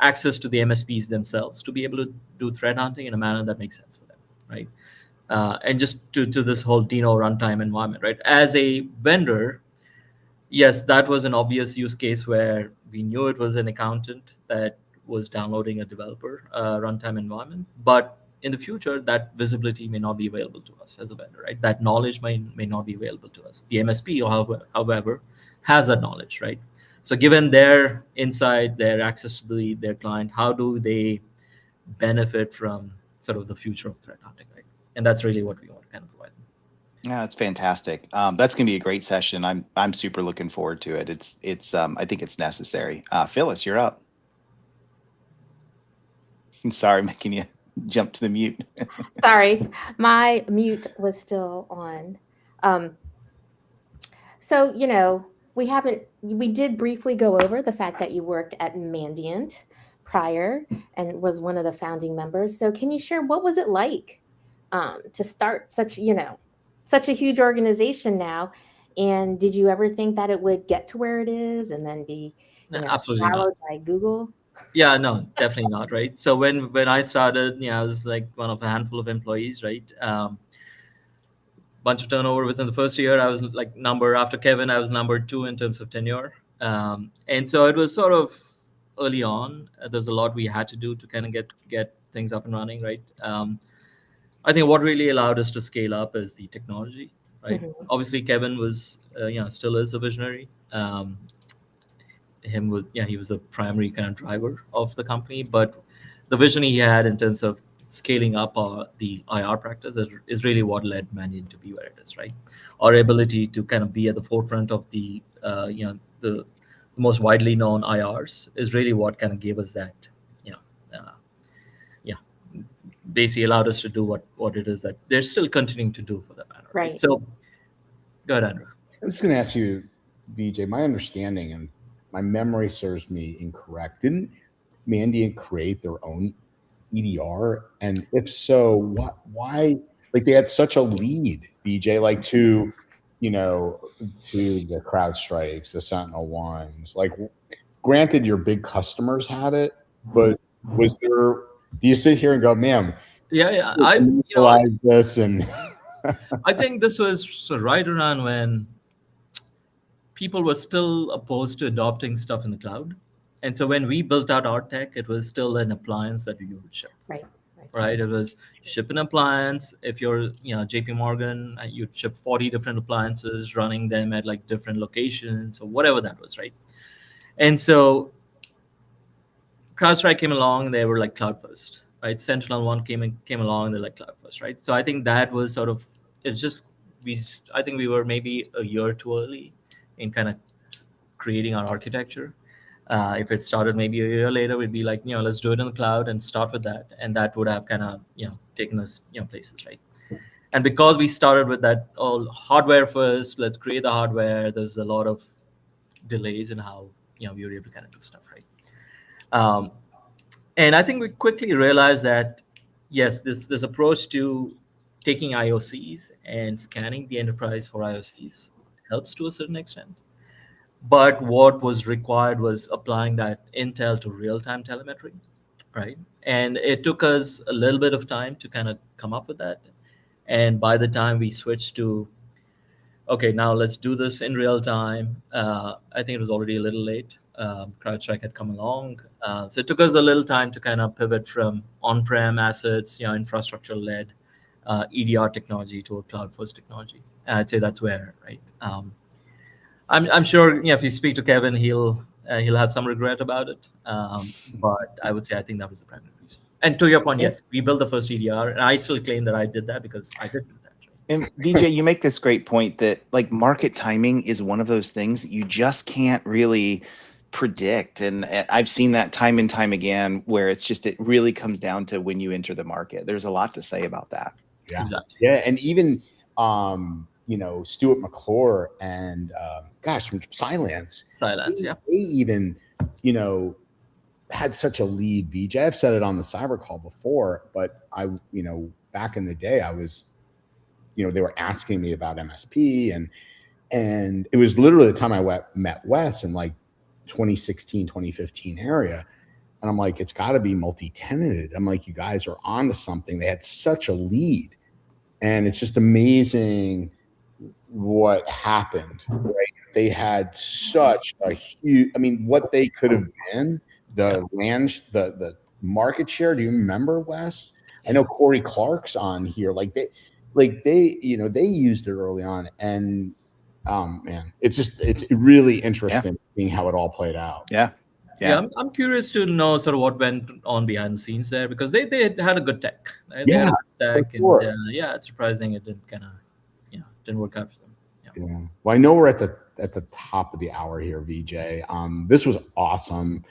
access to the MSPs themselves to be able to do threat hunting in a manner that makes sense for them, right? And just to this whole Dino runtime environment, right? As a vendor, yes, that was an obvious use case where we knew it was an accountant that was downloading a developer runtime environment. But in the future, that visibility may not be available to us as a vendor, right? That knowledge may not be available to us. The MSP, however, has that knowledge, right? So given their insight, their access to their client, how do they benefit from sort of the future of threat hunting, right? And that's really what we want to kind of provide. Yeah, that's fantastic. That's going to be a great session. I'm super looking forward to it. It's I think it's necessary. Phyllis, you're up. I'm sorry, making you jump to the mute. Sorry, my mute was still on. So, we did briefly go over the fact that you worked at Mandiant prior and was one of the founding members. So can you share what was it like to start such a huge organization now? And did you ever think that it would get to where it is and then be Absolutely swallowed by Google? Yeah, no, definitely not, right? So when I started, I was like one of a handful of employees, right? Bunch of turnover within the first year. I was like number after Kevin, I was number 2 in terms of tenure. And so it was sort of early on. There's a lot we had to do to kind of get things up and running, right? I think what really allowed us to scale up is the technology, right? Mhm. Obviously, Kevin was, still is a visionary. He was a primary kind of driver of the company, but the vision he had in terms of scaling up the IR practice is really what led Mandiant to be where it is, right? Our ability to kind of be at the forefront of the most widely known IRs is really what kind of gave us that, you know, uh, yeah, basically allowed us to do what it is that they're still continuing to do for that matter. Right. So, go ahead, Andrew. I was going to ask you, VJ, my understanding and my memory serves me incorrect. Didn't Mandiant create their own EDR? And if so, why, like they had such a lead, VJ, like to the CrowdStrikes, the SentinelOnes. Like, granted, your big customers had it, but was there? Do you sit here and go, man, Yeah, utilize this and I think this was right around when people were still opposed to adopting stuff in the cloud. And so when we built out our tech, it was still an appliance that we would ship, Right. right? It was ship an appliance. If you're, JP Morgan, you'd ship 40 different appliances, running them at like different locations or whatever that was, right? And so CrowdStrike came along, they were like cloud first, right? SentinelOne came along, they're like cloud first, right? So I think that was sort of, it's just, I think we were maybe a year too early in kind of creating our architecture. If it started maybe a year later, we'd be like, let's do it in the cloud and start with that. And that would have kind of, taken us, places, right? And because we started with that all hardware first, let's create the hardware, there's a lot of delays in how, we were able to kind of do stuff, right? And I think we quickly realized that, yes, this approach to taking IOCs and scanning the enterprise for IOCs helps to a certain extent. But what was required was applying that intel to real-time telemetry, right? And it took us a little bit of time to kind of come up with that. And by the time we switched to, okay, now let's do this in real time, I think it was already a little late. CrowdStrike had come along. So it took us a little time to kind of pivot from on-prem assets, infrastructure-led EDR technology to a cloud-first technology. And I'd say that's where, right? I'm sure, if you speak to Kevin, he'll have some regret about it. But I would say I think that was the primary reason. And to your point, yes, we built the first EDR, and I still claim that I did that because I did do that. And VJ, you make this great point that like market timing is one of those things that you just can't really predict. And I've seen that time and time again where it really comes down to when you enter the market. There's a lot to say about that. Yeah. Exactly. Yeah. And even, Stuart McClure and, from Cylance, Yeah. they even, had such a lead, VJ. I've said it on the cyber call before, but I, back in the day, I was, they were asking me about MSP and it was literally the time I met Wes in like 2016, 2015 area. And I'm like, it's got to be multi-tenanted. I'm like, you guys are onto something. They had such a lead. And it's just amazing what happened, right? They had such a huge, what they could have been, the market share. Do you remember, Wes? I know Corey Clark's on here. They used it early on, and man, it's really interesting seeing how it all played out. Yeah. I'm curious to know sort of what went on behind the scenes there because they had a good tech. Right? Yeah, stack, sure. And it's surprising it didn't didn't work out for them. Yeah. Well, I know we're at the top of the hour here, VJ. This was awesome.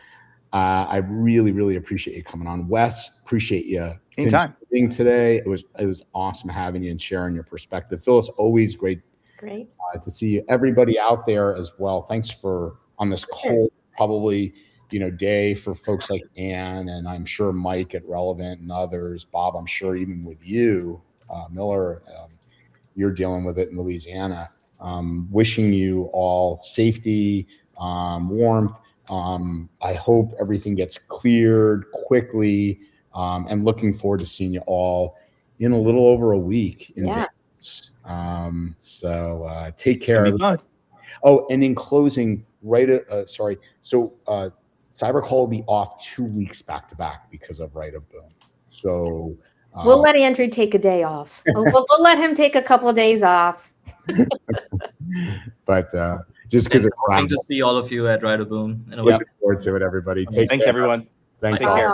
I really, really appreciate you coming on. Wes, appreciate you anytime today. It was awesome having you and sharing your perspective. Phyllis, always great to see you. Everybody out there as well. Thanks for on this cold, probably day for folks like Ann and I'm sure Mike at Relevant and others. Bob, I'm sure even with you, Miller, you're dealing with it in Louisiana. Wishing you all safety, warmth. I hope everything gets cleared quickly, and looking forward to seeing you all in a little over a week. In Yeah. Vegas. So take care. It'll be fun. Oh, and in closing, sorry. So CyberCall will be off 2 weeks back to back because of Right of Boom. So We'll let Andrew take a day off. We'll let him take a couple of days off. but just because it's Hoping around, to see all of you at Rider Boom. In a looking week. forward to it, everybody. Take Thanks, care. everyone. Thanks Take all. care.